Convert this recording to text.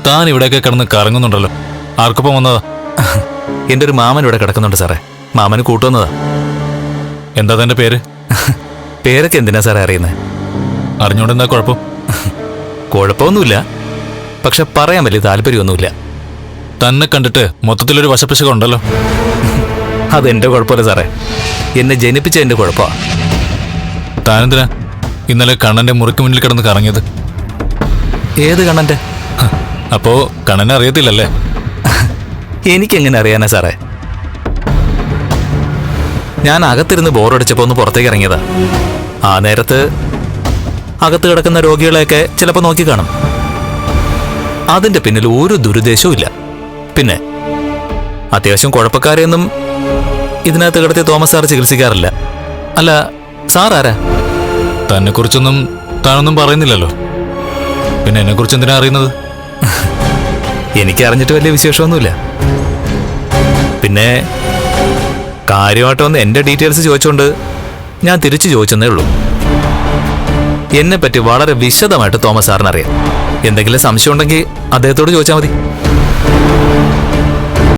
താൻ ഇവിടെയൊക്കെ കിടന്ന് കറങ്ങുന്നുണ്ടല്ലോ. ആർക്കൊപ്പം വന്നതാ? എൻ്റെ ഒരു മാമൻ ഇവിടെ കിടക്കുന്നുണ്ട് സാറേ. മാമന് കൂട്ടുവന്നതാ. എന്താ തന്റെ പേര്? പേരൊക്കെ എന്തിനാ സാറേ അറിയുന്നത്? അറിഞ്ഞോണ്ട് എന്താ കുഴപ്പം? കുഴപ്പമൊന്നുമില്ല, പക്ഷെ പറയാൻ വലിയ താല്പര്യമൊന്നുമില്ല. തന്നെ കണ്ടിട്ട് മൊത്തത്തിലൊരു വശപ്പിശകം ഉണ്ടല്ലോ. അതെന്റെ കുഴപ്പമില്ല സാറേ, എന്നെ ജനിപ്പിച്ച എന്റെ കുഴപ്പമാ. താനെന്തിനാ ഇന്നലെ കണ്ണന്റെ മുറിക്ക് മുന്നിൽ കിടന്ന് കറങ്ങിയത്? ഏത് കണ്ണന്റെ? അപ്പോ കണ്ണനെ അറിയത്തില്ലല്ലേ? എനിക്കെങ്ങനെ അറിയാനാ സാറേ? ഞാൻ അകത്തിരുന്ന് ബോറടിച്ചപ്പോ ഒന്ന് പുറത്തേക്ക് ഇറങ്ങിയതാ. ആ നേരത്ത് അകത്ത് കിടക്കുന്ന രോഗികളെയൊക്കെ ചിലപ്പോൾ നോക്കി കാണും. അതിന്റെ പിന്നിൽ ഒരു ദുരുദ്ദേശവും ഇല്ല. പിന്നെ അത്യാവശ്യം കുഴപ്പക്കാരെയൊന്നും ഇതിനകത്ത് കിടത്തി തോമസ് സാർ ചികിത്സിക്കാറില്ല. അല്ല, സാർ ആരാ? തന്നെ കുറിച്ചൊന്നും താനൊന്നും പറയുന്നില്ലല്ലോ, പിന്നെ എന്നെ കുറിച്ച് എന്തിനാ അറിയുന്നത്? എനിക്ക് അറിഞ്ഞിട്ട് വലിയ വിശേഷമൊന്നുമില്ല. പിന്നെ കാര്യമായിട്ട് വന്ന് എൻ്റെ ഡീറ്റെയിൽസ് ചോദിച്ചുകൊണ്ട് ഞാൻ തിരിച്ചു ചോദിച്ചെന്നേ ഉള്ളൂ. എന്നെപ്പറ്റി വളരെ വിശദമായിട്ട് തോമസ് സാറിന് അറിയാം. എന്തെങ്കിലും സംശയം ഉണ്ടെങ്കിൽ അദ്ദേഹത്തോട് ചോദിച്ചാൽ മതി.